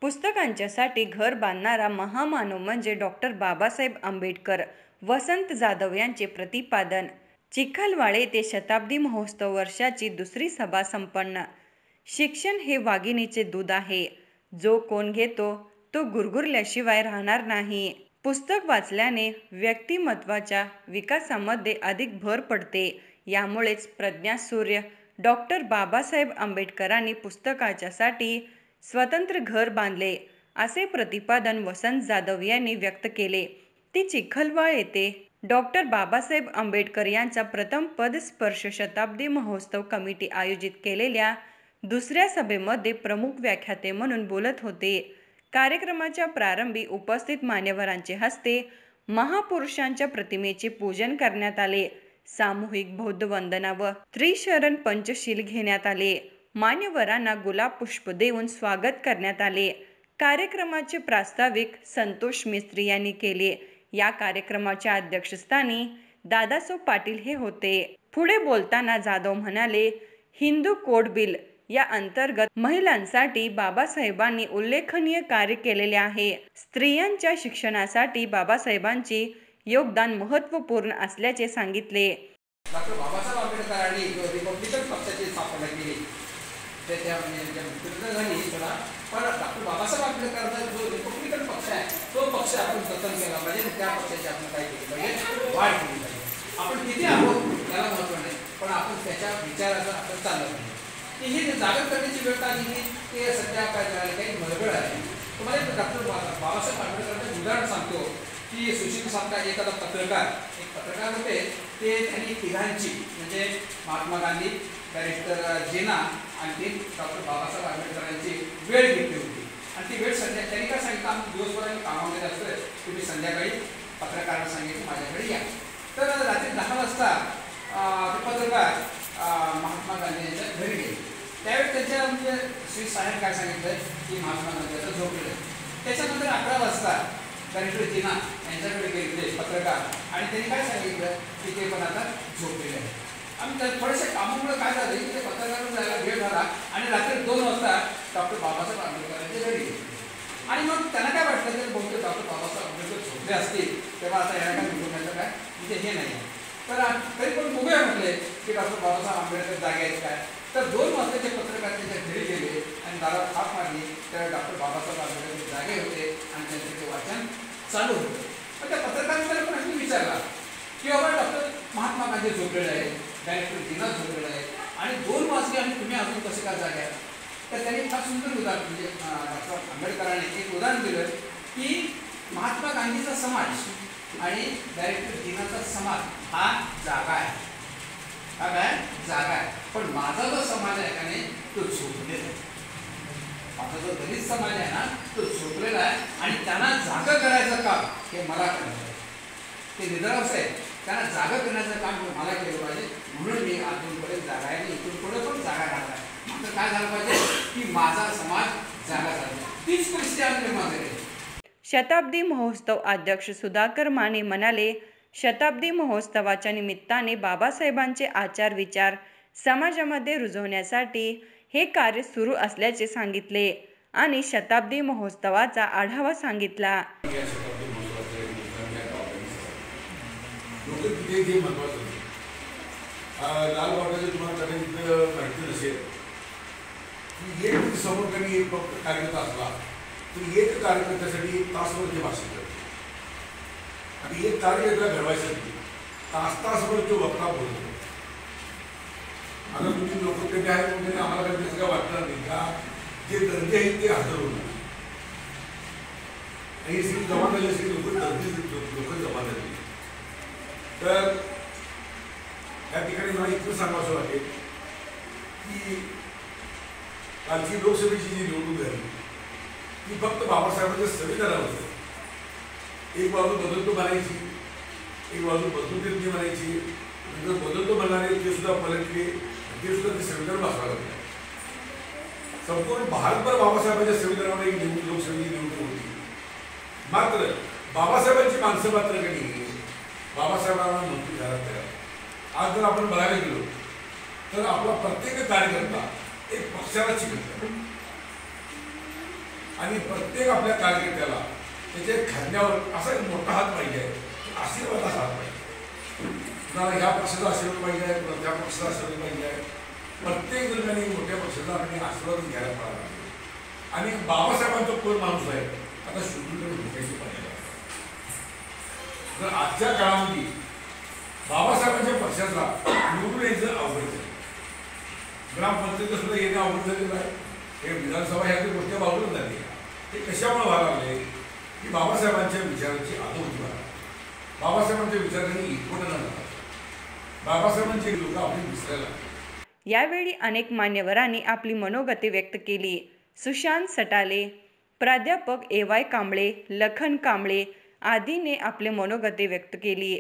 पुस्तकांच्यासाठी घर बांधणारा महामानव म्हणजे डॉक्टर बाबासाहेब आंबेडकर. वसंत जाधव यांचे प्रतिपादन. चिखलवाडे येथे शताब्दी महोत्सव वर्षाची दुसरी सभा संपन्न. शिक्षण हे वाघिणीचे दूध आहे. जो कोण घेतो तो गुरगुरल्याशिवाय राहणार नाही. पुस्तक वाचल्याने व्यक्तिमत्वाच्या विकासामध्ये अधिक भर पडते. यामुळेच प्रज्ञासूर्य डॉक्टर बाबासाहेब आंबेडकरांनी पुस्तकांच्यासाठी स्वतंत्र घर बांधले, असे प्रतिपादन वसंत जाधव यांनी व्यक्त केले. ते चिखलवाड येथे डॉक्टर बाबासाहेब आंबेडकर यांचा प्रथम पदस्पर्श शताब्दी महोत्सव कमिटी आयोजित केलेल्या दुसऱ्या सभेमध्ये प्रमुख व्याख्याते म्हणून बोलत होते. कार्यक्रमाच्या प्रारंभी उपस्थित मान्यवरांच्या हस्ते महापुरुषांच्या प्रतिमेचे पूजन करण्यात आले. सामूहिक बौद्ध वंदना व त्रिशरण पंचशील घेण्यात आले. मान्यवरांना गुलाब पुष्प देऊन स्वागत करण्यात आले. कार्यक्रमाचे प्रास्ताविक संतोष मिस्त्री यांनी केले. या कार्यक्रमाच्या अध्यक्षस्थानी दादासाहेब पाटील हे होते. पुढे बोलताना जाधव म्हणाले, हिंदू कोड बिल या अंतर्गत महिलांसाठी बाबासाहेबांनी उल्लेखनीय कार्य केलेले आहे. स्त्रियांच्या शिक्षणासाठी बाबासाहेबांचे योगदान महत्त्वपूर्ण असल्याचे सांगितले. डॉक्टर बाबासाहेब आंबेडकरांनी रिपब्लिकन पक्षाची स्थापना केली, त्याच्या झाली थोडा, पण डॉक्टर बाबासाहेब आंबेडकरांचा जो रिपब्लिकन पक्ष आहे तो पक्ष आपण जतन केला पाहिजे. त्या पक्षाची आपण काय केली पाहिजे, वाढ केली पाहिजे. आपण किती आहोत त्याला महत्त्व नाही, पण आपण त्याच्या विचाराचं आपण चाललं पाहिजे. की ही जागर करण्याची वेळ आली की सध्या काय झालं, काही मरगळ आहे. तुम्हाला डॉक्टर बाबासाहेब आंबेडकरांचं उदाहरण सांगतो की सुशील सारखा एखादा पत्रकार होते. ते त्यांनी तिघांची म्हणजे महात्मा गांधी, बॅरिस्टर जीना आणि डॉक्टर बाबासाहेब आंबेडकरांची वेळ घेतली होती. आणि ती वेळ त्यांनी काय सांगितलं, आम्ही दिवसभर कामामध्ये असतोय, तुम्ही संध्याकाळी पत्रकारांना सांगितलं माझ्याकडे या. तर रात्री 10 वाजता ते पत्रकार महात्मा गांधी यांच्या घरी गेले. त्यावेळी त्यांच्या म्हणजे श्री साहेब काय सांगितलं की महात्मा गांधी आता झोपलेले. त्याच्यानंतर 11 वाजता बॅरिस्टर जीना यांच्याकडे गेले पत्रकार, आणि त्यांनी काय सांगितलं की ते पण आता झोपलेले आहे. आम्ही थोड्याशा कामामुळे काय झालं की ते पत्रकारांना जायला वेळ झाला आणि रात्री 2 वाजता डॉक्टर बाबासाहेब आंबेडकरांच्या घरी गेले. आणि मग त्यांना काय वाटलं की बहुतेक डॉक्टर बाबासाहेब आंबेडकर झोपले असतील, तेव्हा आता याला काय निवडण्याचं काय म्हणजे हे नाही. तर तरी पण बघूया म्हटले की डॉक्टर बाबासाहेब आंबेडकर जागे आहेत काय. तर 2 वाजताचे पत्रकार त्यांच्या घरी गेले आणि दारात हाक मारली. त्यावेळी डॉक्टर बाबासाहेब आंबेडकर जागे होते आणि त्यांचे ते वाचन चालू होतं. पण त्या पत्रकारांनी त्याला प्रश्न विचारला की बाबा डॉक्टर महात्मा गांधी झोपलेले आहेत, बॅरिस्टर जीना झोपलेले आहेत आणि 2 वाजले आणि तुम्ही अजून कसे काय जागे आहात. तर त्यांनी फार सुंदर उदाहरण म्हणजे डॉक्टर आंबेडकरांनी एक उदाहरण दिलं की महात्मा गांधीचा समाज आणि बॅरिस्टर जीनाचा समाज हा जागा आहे. हा काय जागा आहे, पण माझा जो समाज आहे का नाही तो झोपलेला आहे. माझा जो दलित समाज आहे ना तो झोपलेला आहे आणि त्यांना जागा करायचं काम हे मला करायचं आहे. ते निद्रावस्थ आहे, त्यांना जागा करण्याचं काम मला केलं पाहिजे. म्हणून मी अजूनपर्यंत जागा आहे आणि इथून पुढे पण जागा राहणार आहे. मात्र काय झालं पाहिजे की माझा समाज जागा झाला. तीच परिस्थिती आज निर्माण झाली. शताब्दी महोत्सव अध्यक्ष सुधाकर माने म्हणाले, शताब्दी महोत्सवाच्या निमित्ताने बाबासाहेबांचे आचार विचार समाजामध्ये रुजवण्यासाठी हे कार्य सुरू असल्याचे सांगितले आणि शताब्दी महोत्सवाचा आढावा सांगितला. लाल बॉर्डरचे तुम्हाला कदाचित माहिती नसेल की एक समोर कधी एक कार्यकर्ता असला तर एक कार्यकर्त्यासाठी 1 तासभर ते भाषण करते आणि एक कार्यकर्ता घडवायसाठी तासभर तो वक्ता बोलतो. आता तुम्ही लोक कधी आहेत म्हणजे आम्हाला कधी काय वाटणार नाही का जे दर्दी आहेत ते हजर होणार आणि सगळी जमा झाली सगळी लोक जमा झाली. तर या ठिकाणी मला इतकं सांगावं वाटेल की कालची लोकसभेची जी निवडणूक झाली ती फक्त बाबासाहेबांच्या संविधानावर एक बाजू बदलतो म्हणायची, एक बाजू बदलून म्हणायची, नंतर बदलतो म्हणणारे ते सुद्धा पलटले, ते सुद्धा ते संविधान वाचवायला लागले. संपूर्ण भारतभर बाबासाहेबांच्या संविधानावर एक लोकसभेची निवडणूक होती. मात्र बाबासाहेबांची माणसं मात्र कधी बाबासाहेबांना मंत्री झाला. आज जर आपण बघायला गेलो तर आपला प्रत्येक कार्यकर्ता एक पक्षाला चिकटतो आणि प्रत्येक आपल्या कार्यकर्त्याला त्याच्या खांद्यावर असा एक मोठा हात पाहिजे, आशीर्वादाचा हात पाहिजे. कुणाला ह्या पक्षाचा आशीर्वाद पाहिजे आहे, कुणाला त्या पक्षाचा आशीर्वाद पाहिजे आहे. प्रत्येक दरम्यान मोठ्या पक्षाचा आणि आशीर्वाद घ्यायला पाहिजे. आणि बाबासाहेबांचा कोण माणूस आहे आता शुद्धीकडे भेटायची पाहिजे. तर आजच्या काळामध्ये बाबासाहेबांच्या पक्षाचा निवडून यायचं अवघड आहे. ग्रामपंचायत सुद्धा येणं अवघड झालेलं आहे. हे विधानसभा ह्या गोष्टी अवघड झाली. ते कशामुळे व्हायला लागले की बाबासाहेबांच्या विचारांची अधोगती व्हायला, बाबासाहेबांच्या विचारांनी इतकोट न झाला, बाबासाहेबांचे लोक आपली विसरायला. यावेळी अनेक मान्यवरांनी आपली मनोगते व्यक्त केली. सुशांत सटाले, प्राध्यापक A.Y. कांबळे, लखन कांबळे आदीने आपले मनोगते व्यक्त केली.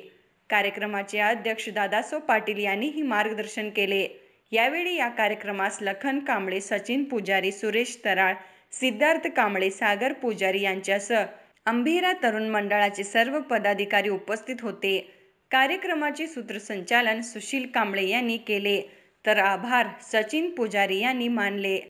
कार्यक्रमाचे अध्यक्ष दादासाहेब पाटील यांनीही मार्गदर्शन केले. यावेळी या कार्यक्रमास लखन कांबळे, सचिन पुजारी, सुरेश तराळ, सिद्धार्थ कांबळे, सागर पुजारी यांच्यासह अंबिरा तरुण मंडळाचे सर्व पदाधिकारी उपस्थित होते. कार्यक्रमाचे सूत्रसंचालन सुशील कांबळे यांनी केले, तर आभार सचिन पुजारी यांनी मानले.